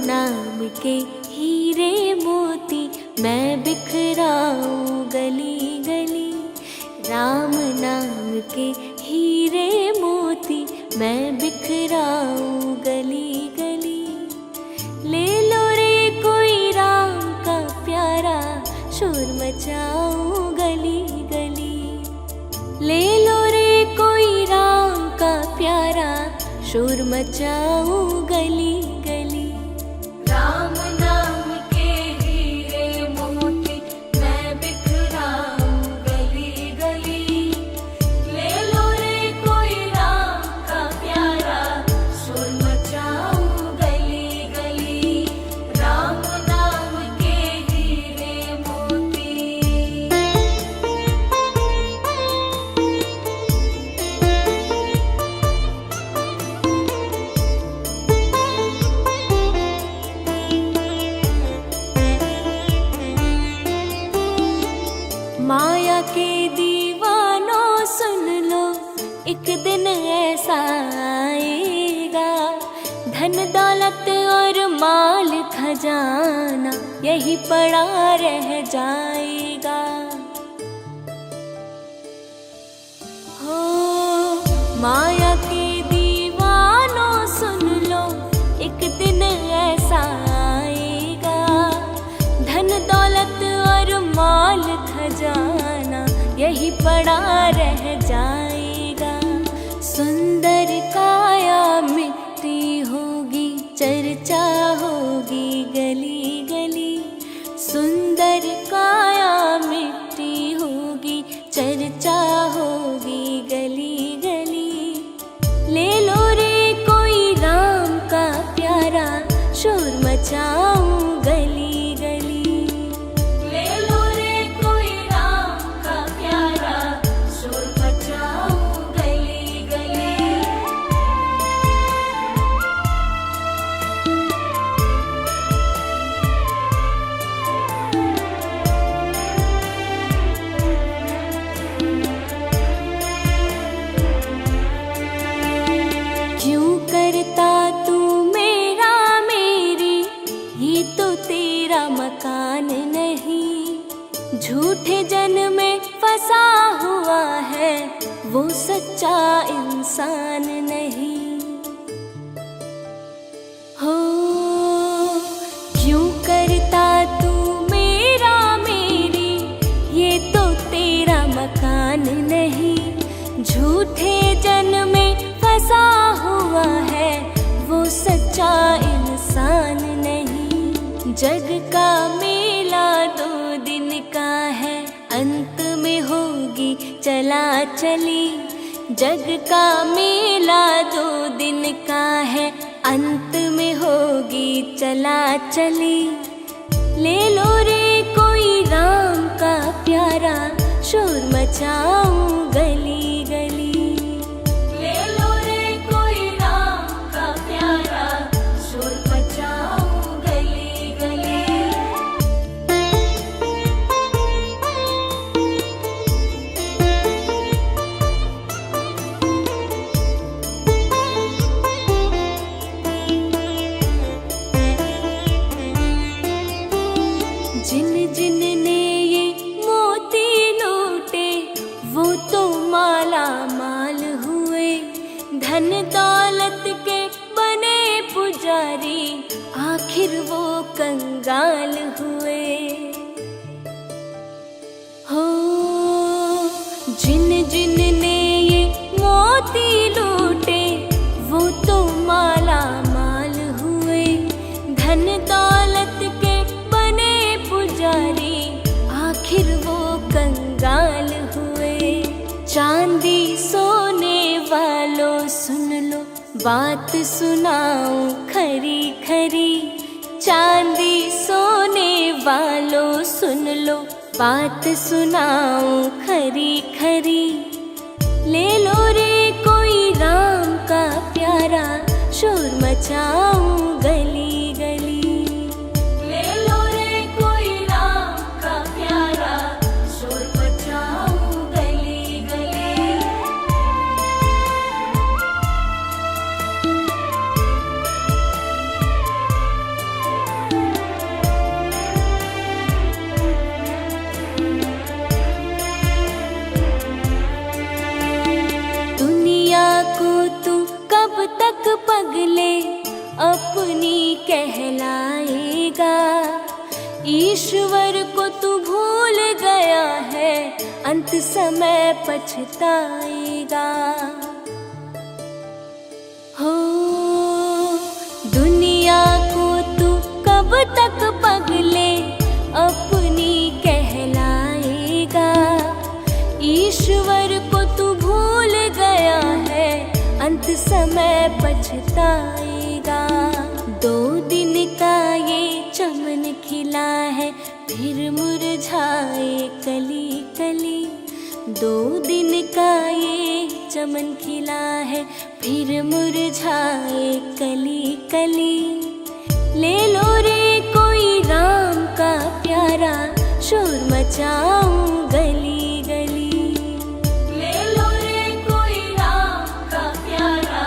नाम के हीरे मोती मैं बिखराऊं गली गली। राम नाम के हीरे मोती मैं बिखराऊं गली गली। ले लो रे कोई राम का प्यारा, शोर मचाऊं गली गली। ले लो रे कोई राम का प्यारा, शोर मचाऊं गली गली। राम नाम के हीरे मोती मैं बिखराऊं गली गली। ले लो रे कोई राम का प्यारा, शोर मचाऊं गली गली। राम नाम के हीरे मोती। माया के दीवानों सुन लो, एक दिन ऐसा आएगा। धन दौलत और माल खजाना यही पड़ा रह जाएगा। हो माया के दीवानों सुन लो, एक दिन ऐसा आएगा। धन दौलत और माल खजाना यही पड़ा रह जाएगा। सुंदर काया मिट्टी होगी, चर्चा होगी गली गली। सुंदर काया मिट्टी होगी, चर्चा होगी गली गली। ले लो रे कोई राम का प्यारा, शोर मचाऊं गली गली। ले लो रे कोई राम का प्यारा, शोर मचाऊं गली गली। क्यों करता तू मेरा मेरी, ये तो तेरा मकान नहीं। झूठे जन में फंसा हुआ है, वो सच्चा इंसान नहीं। हो क्यों करता तू मेरा मेरी, ये तो तेरा मकान नहीं। झूठे जन में फंसा हुआ है, वो सच्चा इंसान नहीं। जग का मेला 2 दिन का है, अंत में होगी चला चली। जग का मेला 2 दिन का है, अंत में होगी चला चली। ले लो रे कोई राम का प्यारा, शोर मचाऊं गली गली। ले लो रे कोई राम का प्यारा, शोर मचाऊं गली गली। जिन जिन ने ये मोती लूटे, वो तो माला माल हुए। धन दौलत के बने पुजारी, आखिर वो कंगाल हुए। हो जिन जिन ने ये मोती लूटे, वो तो माला माल हुए। धन दौलत के बने पुजारी, आखिर वो कंगाल हुए। चांदी सोने वालों सुन लो, बात सुनाऊं खरी खरी। चांदी सोने वालों सुन लो, बात सुनाऊं खरी खरी। ले लो रे कोई राम का प्यारा, शोर मचाऊं गली गली। ले लो रे कोई राम का प्यारा, शोर मचाऊं गली गली। पगले अपनी कहलाएगा। ईश्वर को तू भूल गया है, अंत समय पछताएगा। हो दुनिया को तू कब तक पगले अपनी कहलाएगा। ईश्वर को तू भूल गया है, अंत समय पछताएगा। 2 दिन का ये चमन खिला है, फिर मुरझाए कली कली। 2 दिन का ये चमन खिला है, फिर मुरझाए कली कली। ले लो रे कोई राम का प्यारा, शोर मचाऊं गली गली। ले लो रे कोई राम का प्यारा,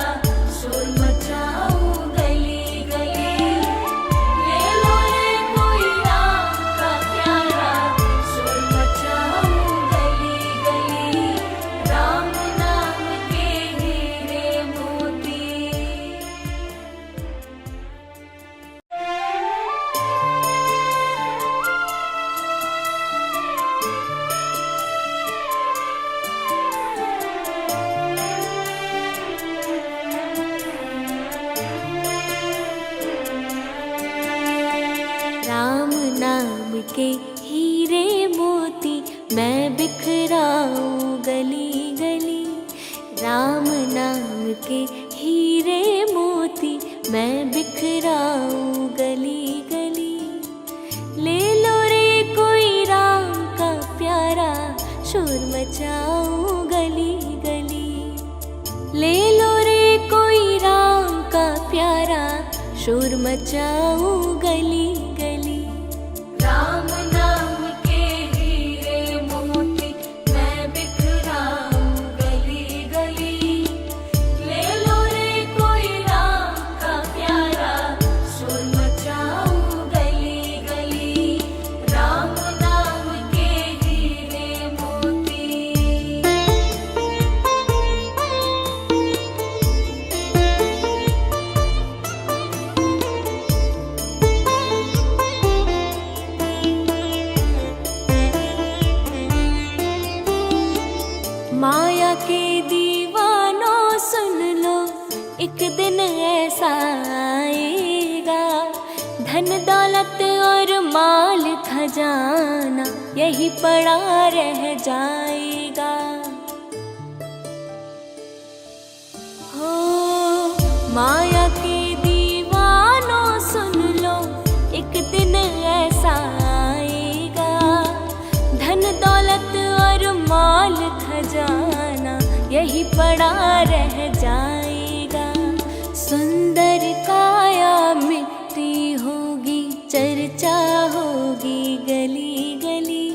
शोर मचाऊं गली गली। ले लो रे कोई राम का प्यारा, शोर मचाऊं गली गली। राम नाम के हीरे मोती। राम नाम के हीरे मोती मैं बिखराऊं गली गली। राम नाम के हीरे मोती मैं बिखराऊं गली गली। ले लो रे कोई राम का प्यारा, शोर मचाऊं गली गली। ले लो रे कोई राम का प्यारा, शोर मचाऊं गली गली। राम नाम के हीरे मोती मैं बिखराऊं गली गली। ले लो रे कोई राम का प्यारा, शोर मचाऊं गली गली। राम नाम के हीरे मोती। माया के दीवानों सुन लो, एक दिन ऐसा आएगा। धन दौलत और माल खजाना यही पड़ा रह जाएगा। हो माया के दीवानों सुन लो, एक दिन ऐसा आएगा। धन दौलत और माल खजाना यही पड़ा रह जाएगा। सुंदर काया मिट्टी होगी, चर्चा होगी गली गली।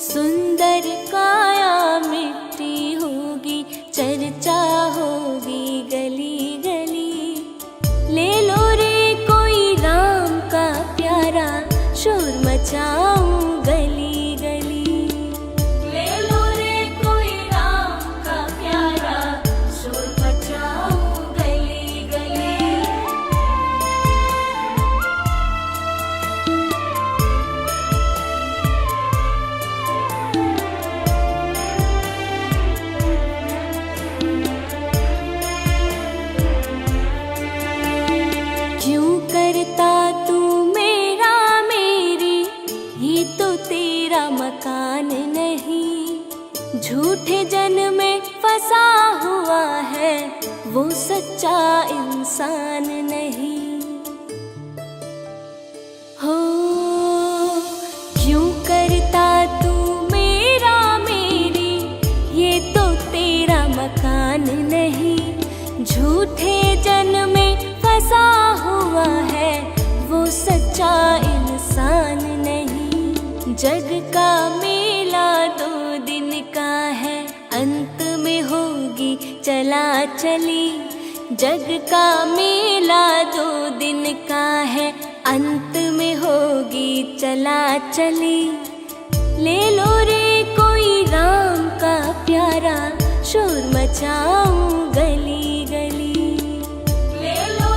सुंदर काया मिट्टी होगी, चर्चा होगी गली गली। ले लो रे कोई राम का प्यारा, शोर मचाऊं गली गली। ले लो रे कोई राम का प्यारा, शोर मचाऊं गली गली। क्यों करता तू मेरा मेरी, ये तो तेरा मकान नहीं। झूठे जन में फंसा हुआ है, वो सच्चा इंसान नहीं। हो क्यों करता तू मेरा मेरी, ये तो तेरा मकान नहीं। झूठे जन में फंसा हुआ है, वो सच्चा इंसान नहीं। जग का मेला 2 दिन का है, अंत में होगी चला चली। जग का मेला 2 दिन का है, अंत में होगी चला चली। ले लो रे कोई राम का प्यारा, शोर मचाऊं गली गली। ले लो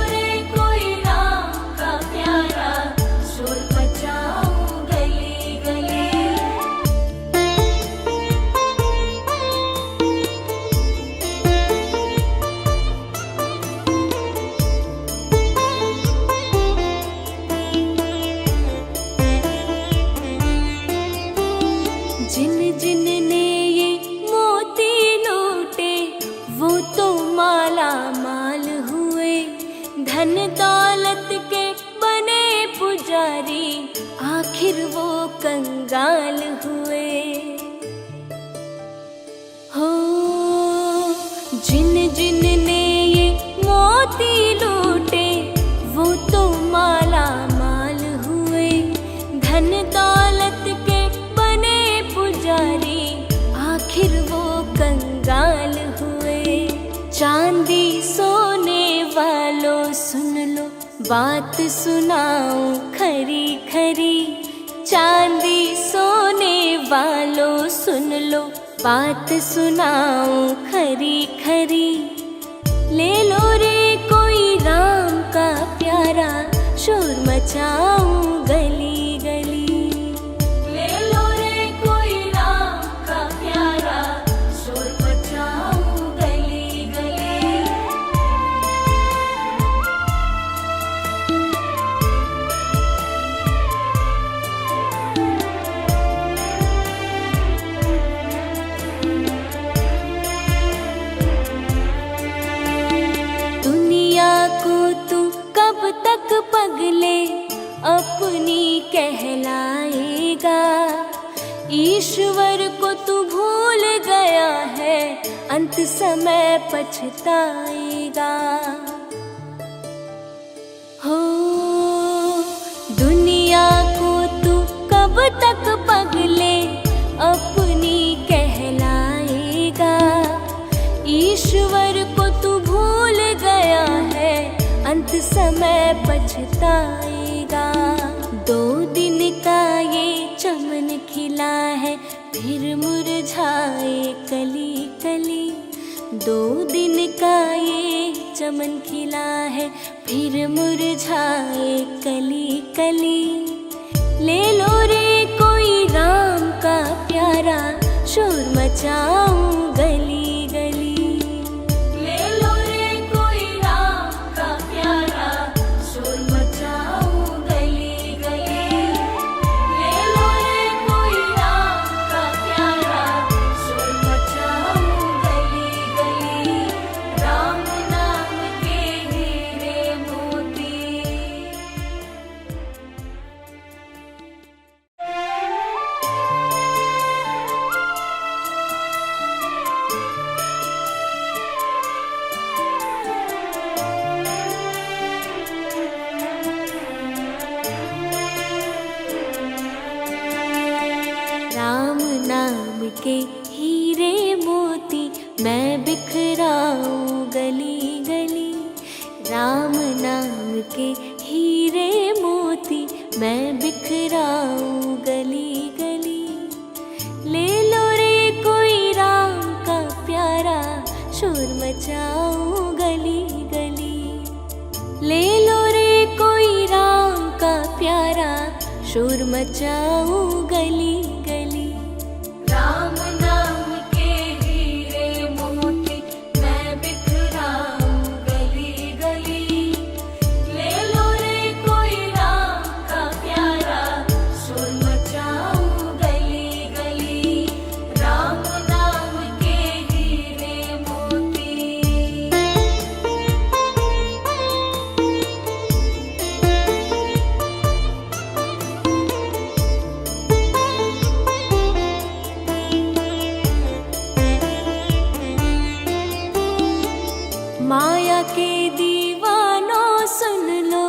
दौलत के बने पुजारी, आखिर वो कंगाल हुए। हो जिन जिन ने ये मोती लूटे, वो तो माला माल हुए। धन दौलत के बने पुजारी, आखिर वो कंगाल हुए। चांदी सोने वालों सुन लो, बात सुनाऊं खरी खरी। चांदी सोने वालों सुन लो, बात सुनाऊं खरी खरी। ले लो रे कोई राम का प्यारा, शोर मचाऊं गली गली। ले लो रे कोई राम का प्यारा, शोर मचाऊं गली गली। दुनिया को तू कब तक पगले अपनी कहलाएगा। ईश्वर को तू भूल गया है, अंत समय पछताएगा। हो दुनिया को तू कब तक पगले अपनी कहलाएगा। ईश्वर को तू भूल गया है, अंत समय पछताएगा। 2 दिन का ये चमन खिला है, फिर मुरझाए कली कली। 2 दिन का ये चमन खिला है, फिर मुरझाए कली कली। ले लो रे कोई राम का प्यारा, शोर मचाऊं गली गली। ले लो रे कोई राम का प्यारा, शोर मचाऊं गली गली। ले लो रे कोई राम का प्यारा, शोर मचाऊं गली गली। राम नाम के हीरे मोती। राम नाम के हीरे मोती, मैं बिखराऊं गली गली। राम नाम के हीरे मोती, मैं बिखराऊं गली गली। ले लो रे कोई राम का प्यारा, शोर मचाऊं गली गली। ले लो रे कोई राम का प्यारा, शोर मचाऊं गली गली। राम नाम के हीरे मोती, मैं बिखराऊं गली गली। ले लो रे कोई राम का प्यारा, शोर मचाऊं गली गली। राम नाम के हीरे मोती। माया के दीवानों सुन लो,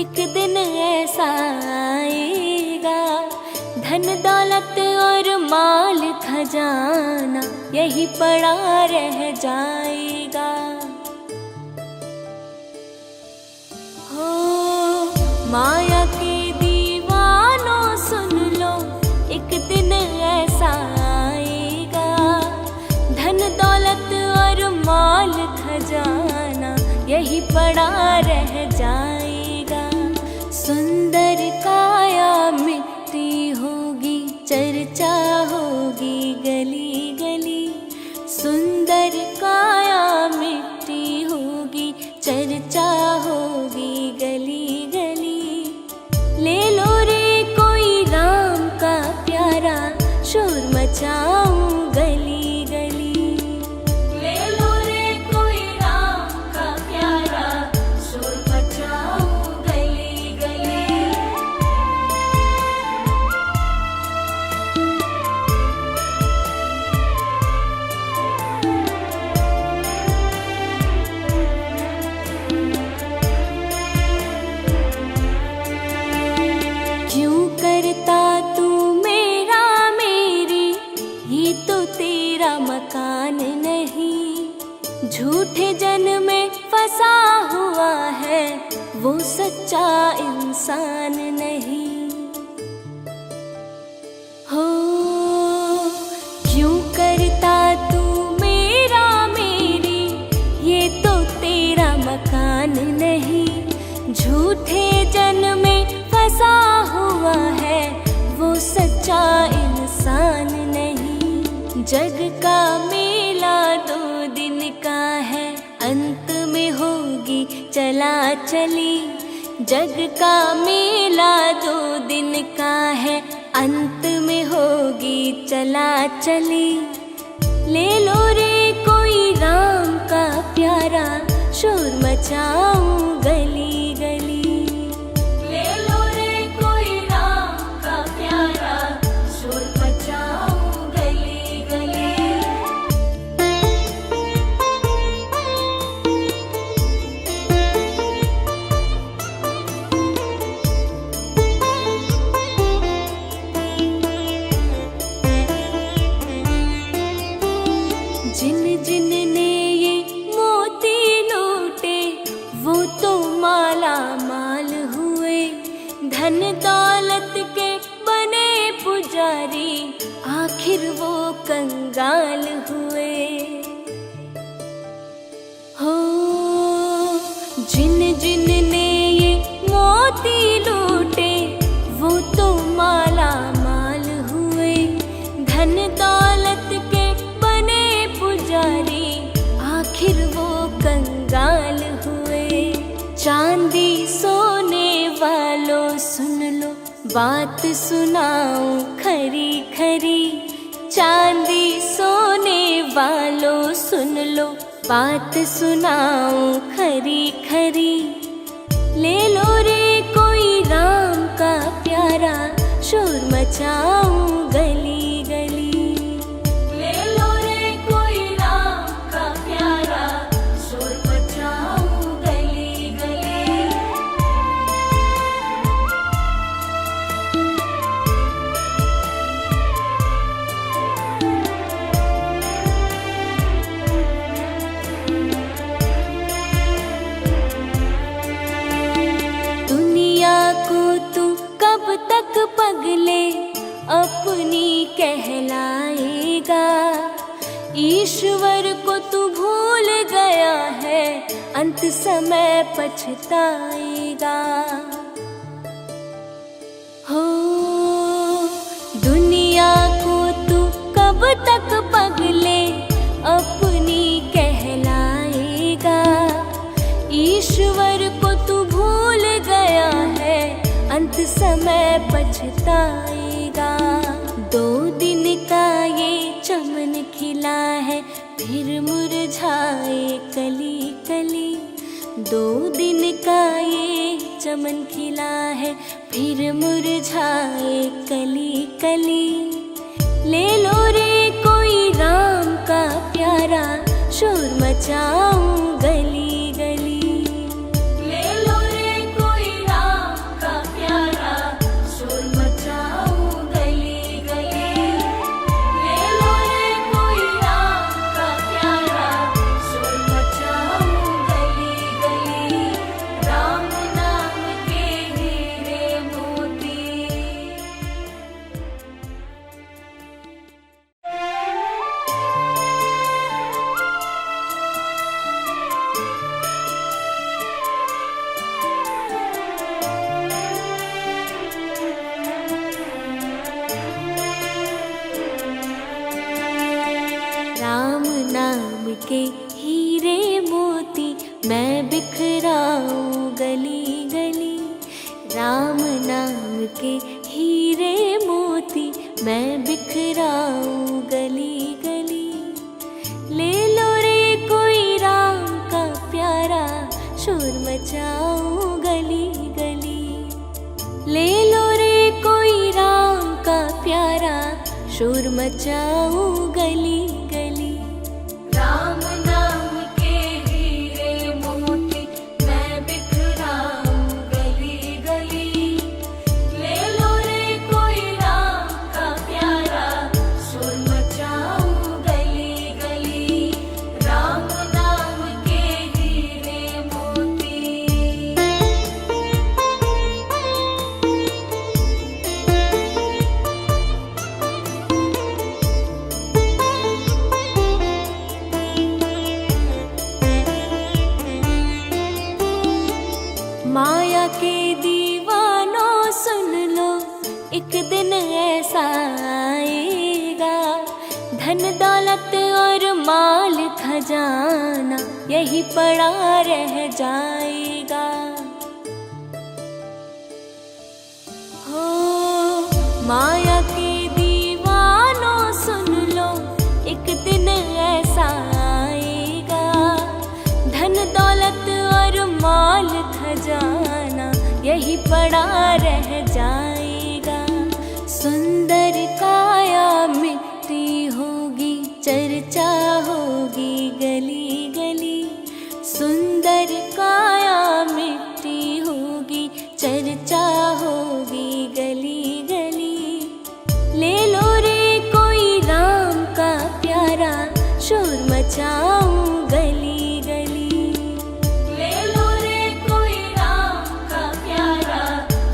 एक दिन ऐसा आएगा। धन दौलत और माल खजाना, यही पड़ा रह जाएगा। हो माया के दीवानों सुन लो, एक दिन ऐसा आएगा। धन दौलत और माल खजाना, यही पड़ा रह जाएगा। सुंदर काया मिट्टी होगी, चर्चा होगी गली गली। सुंदर काया मिट्टी होगी, चर्चा होगी गली गली। ले लो रे कोई राम का प्यारा, शोर मचाऊं गली गली। ले लो रे कोई राम का प्यारा, शोर मचाऊं वो सच्चा इंसान नहीं। हो क्यों करता तू मेरा मेरी, ये तो तेरा मकान नहीं। झूठे जन्म में फंसा हुआ है, वो सच्चा इंसान नहीं। जग का मेला 2 दिन का है, अंत में होगी चला चली। जग का मेला 2 दिन का है, अंत में होगी चला चली। ले लो रे कोई राम का प्यारा, शोर मचाऊं गली गली। ले लो रे कोई राम का प्यारा, शोर मचाऊं गली गली। जिन जिन ने ये मोती लूटे, वो तो माला माल हुए। धन दौलत के बने पुजारी, आखिर वो कंगाल हुए। हो जिन जिन ने ये मोती लूटे, वो तो माला माल हुए। धन दौलत के पुजारी, आखिर वो कंगाल हुए। चांदी सोने वालों सुन लो, बात सुनाऊं खरी खरी। चांदी सोने वालों सुन लो, बात सुनाऊं खरी खरी। ले लो रे कोई राम का प्यारा, शोर मचाऊं गली गली। कब तक पगले अपनी कहलाएगा। ईश्वर को तू भूल गया है, अंत समय पछताएगा। हो दुनिया को तू कब तक पगले अपनी कहलाएगा। ईश्वर को तू भूल गया है, अंत समय पछताएगा। 2 दिन का ये चमन खिला है, फिर मुरझाए कली कली। 2 दिन का ये चमन खिला है, फिर मुरझाए कली कली। ले लो रे कोई राम का प्यारा, शोर मचाऊं गली गली। के हीरे मोती मैं बिखराऊं गली गली। राम नाम के हीरे मोती मैं बिखराऊं गली गली। ले लो रे कोई राम का प्यारा, शोर मचाऊं गली गली। ले लो रे कोई राम का प्यारा, शोर मचाऊं गली गली। राम नाम के हीरे मोती मैं बिखराऊं गली गली। ले लो रे कोई राम का प्यारा, शोर मचाऊं गली गली। राम नाम के हीरे मोती। माया के दीवानों सुन लो, एक दिन ऐसा आएगा, धन दौलत और माल खजाना यही पड़ा रह जाएगा। हो माया के दीवानों सुन लो, एक दिन ऐसा आएगा, धन दौलत और माल खजाना यही पड़ा रह जाएगा। सुंदर काया मिट्टी होगी, चर्चा होगी गली गली। सुंदर काया मिट्टी होगी, चर्चा होगी गली गली। ले लो रे कोई राम का प्यारा, शोर मचाऊं गली गली। ले लो रे कोई राम का प्यारा,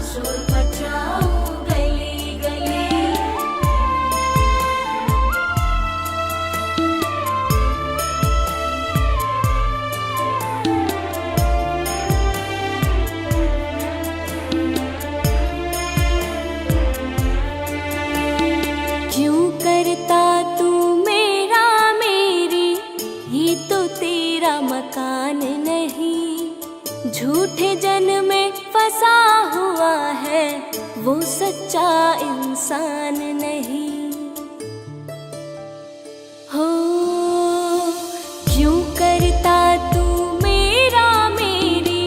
शोर मचाऊं गली गली। क्यों करता तू मेरा मेरी, ये तो तेरा मकान नहीं। झूठे जन में फंसा हुआ है, वो सच्चा इंसान नहीं। हो क्यों करता तू मेरा मेरी,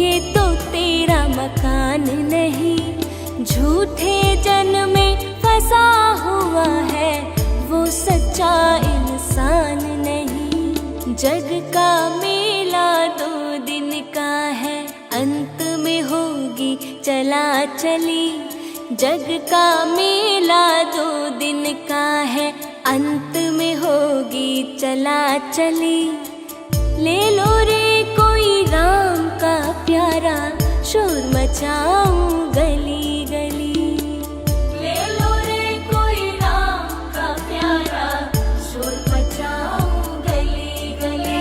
ये तो तेरा मकान नहीं। झूठे जन में फंसा हुआ है, वो सच्चा इंसान नहीं। जग का मेला 2 दिन का है, अंत में होगी चला चली। जग का मेला 2 दिन का है, अंत में होगी चला चली। ले लो रे कोई राम का प्यारा, शोर मचाऊं गली गली। ले लो रे कोई राम का प्यारा, शोर मचाऊं गली गली।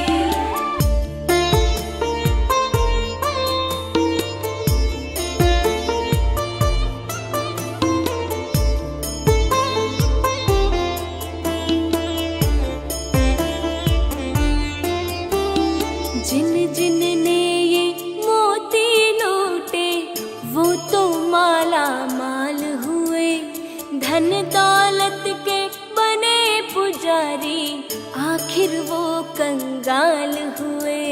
जिन जिन ने ये मोती लूटे, वो तो माला माल हुए। धन दौलत के बने पुजारी, आखिर वो कंगाल हुए।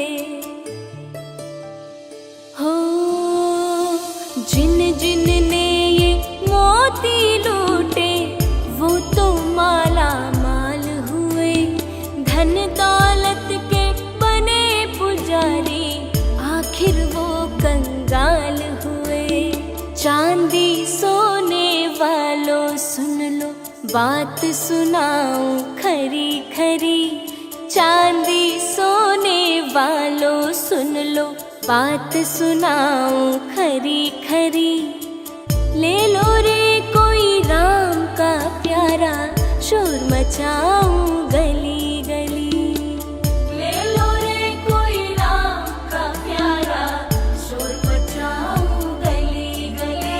हो जिन जिन ने ये मोती लूटे, वो तो माला माल हुए। धन दौलत के बने पुजारी, आखिर वो कंगाल हुए। चांदी सोने वालों सुन लो, बात सुनाऊं खरी खरी। चांदी सोने वालों सुन लो, बात सुनाऊं खरी खरी। ले लो रे कोई राम का प्यारा, शोर मचाऊं गली गली। ले लो रे कोई राम का प्यारा, शोर मचाऊं गली गली।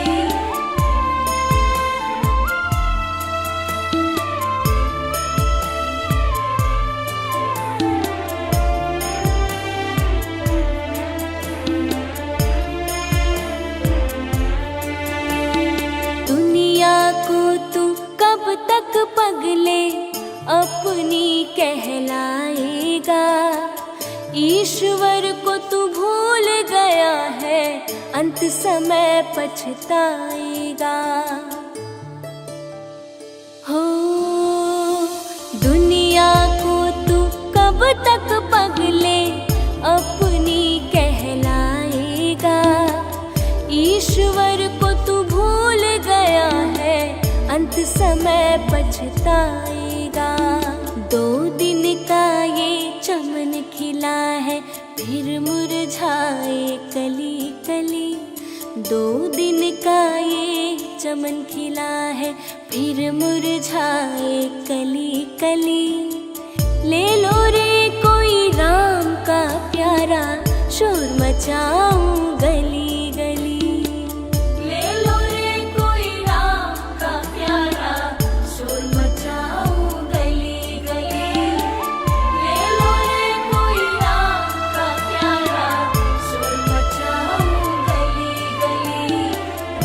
दुनिया को तू कब तक पगले अपनी कहलाएगा। ईश्वर को तू भूल गया है, अंत समय पछताएगा। हो दुनिया को तू कब तक पगले अपनी कहलाएगा। ईश्वर को तू भूल गया है, अंत समय पछताएगा। 2 दिन का ये चमन खिला है, फिर मुरझाए कली कली। 2 दिन का ये चमन खिला है, फिर मुरझाए कली कली। ले लो रे कोई राम का प्यारा, शोर मचाऊं गली गली। ले लो रे कोई राम का प्यारा, शोर मचाऊं गली गली। ले लो रे कोई राम का प्यारा, शोर मचाऊं गली गली।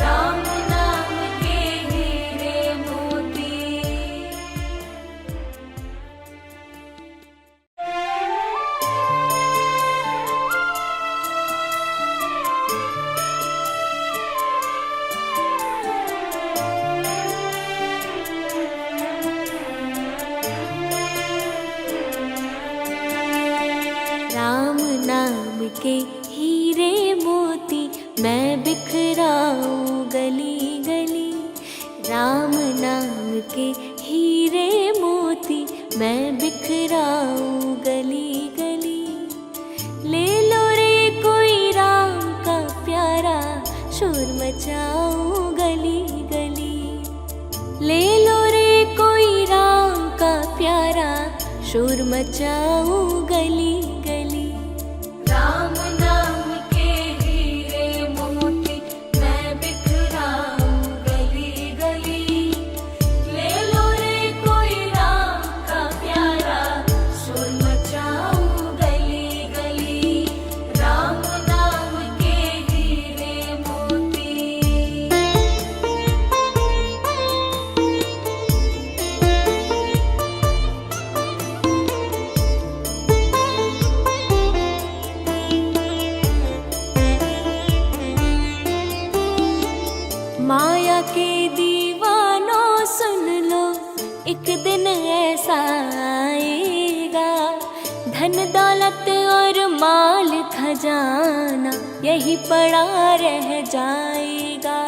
राम नाम के हीरे मोती। राम नाम के हीरे मोती मैं बिखराऊं गली गली। राम नाम के हीरे मोती मैं बिखराऊं गली गली। ले लो रे कोई राम का प्यारा, शोर मचाऊं गली गली। ले लो रे कोई राम का प्यारा, शोर मचाऊं गली गली। राम नाम के हीरे मोती मैं बिखराऊं गली गली। ले लो रे कोई राम का प्यारा, शोर मचाऊं गली गली। राम नाम के हीरे मोती। माया के दीवानों सुन लो, एक दिन ऐसा आएगा। धन दौलत और माल खजाना यही पड़ा रह जाएगा।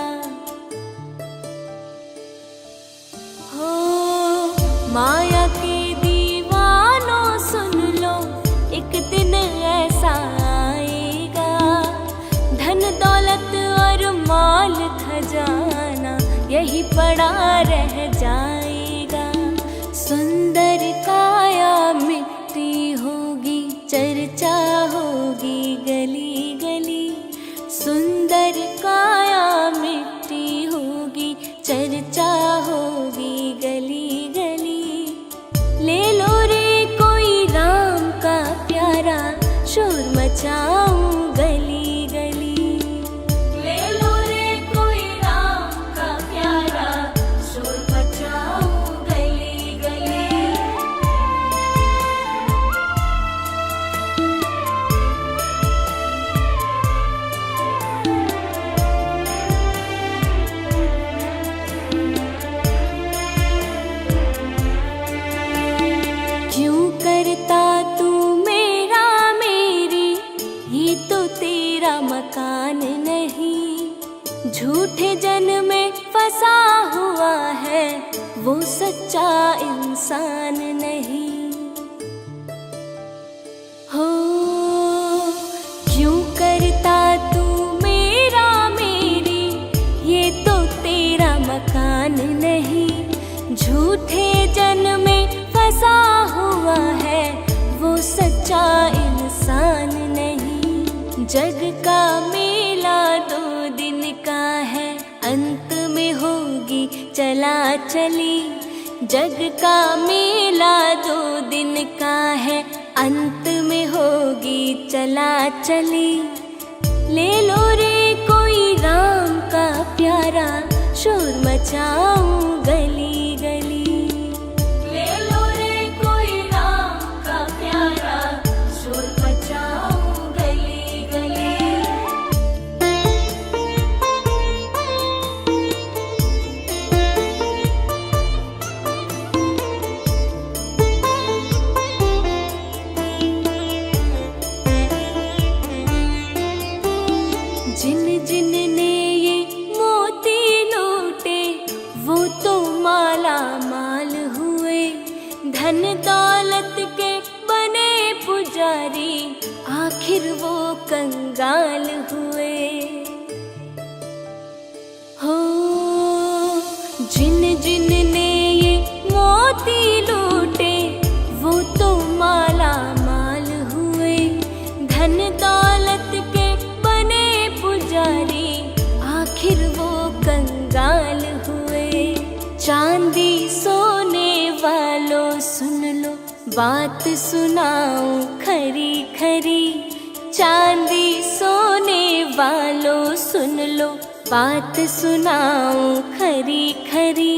हो माया के दीवानों सुन लो, एक दिन ऐसा आएगा। धन दौलत और माल खजाना यही पड़ा रह जाएगा। सुंदर काया मिट्टी होगी, चर्चा होगी गली गली। सुंदर काया मिट्टी होगी, चर्चा होगी गली गली। ले लो रे कोई राम का प्यारा, शोर मचाऊं गली गली। ले लो रे कोई राम का प्यारा, शोर मचाऊं गली गली। क्यों करता तू मेरा मेरी, ये तो तेरा मकान नहीं। झूठे जन में फंसा हुआ है, वो सच्चा इंसान नहीं। हो क्यों करता तू मेरा मेरी, ये तो तेरा मकान नहीं। झूठे जन में फंसा हुआ है, वो सच्चा इंसान नहीं। जग का मेला 2 दिन का है, अंत में होगी चला चली। जग का मेला 2 दिन का है, अंत में होगी चला चली। ले लो रे कोई राम का प्यारा, शोर मचाऊं गली गली। ले लो रे कोई राम का प्यारा, शोर मचाऊं गली गली। जिन जिन ने ये मोती लूटे, वो तो माला माल हुए। धन दौलत के बने पुजारी, आखिर वो कंगाल हुए। हो जिन जिन ने ये मोती लूटे, वो तो माला माल हुए। धन दौलत बात सुनाऊं खरी खरी, चांदी सोने वालों सुन लो, बात सुनाऊं खरी खरी।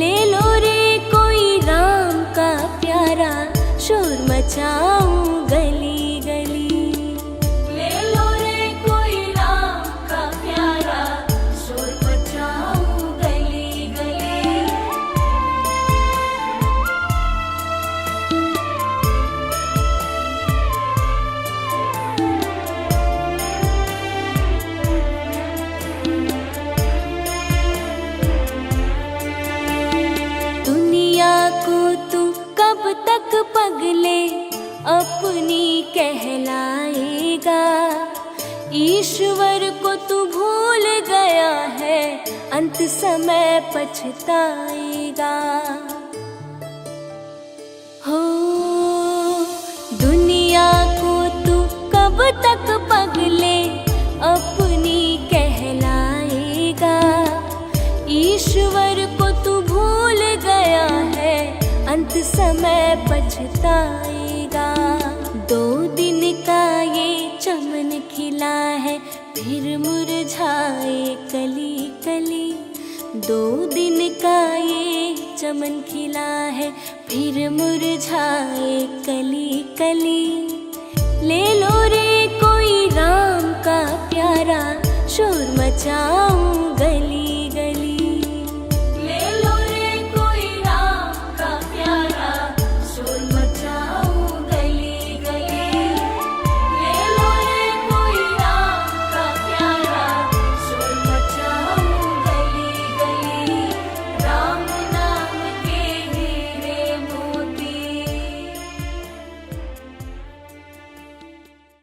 ले लो रे कोई राम का प्यारा, शोर मचाऊं गली गली। ले लो रे कोई राम का प्यारा, शोर मचाऊं गली गली। दुनिया को तू कब तक पगले अपनी कहलाएगा, ईश्वर को तू भूल गया है, अंत समय पछताएगा। हो दुनिया को तू कब तक पगले अपनी कहलाएगा, ईश्वर को तू भूल गया है, अंत समय पछताएगा। 2 दिन का ये चमन खिला है, फिर मुरझाए कली कली। 2 दिन का ये चमन खिला है, फिर मुरझाए कली कली। ले लो रे कोई राम का प्यारा, शोर मचा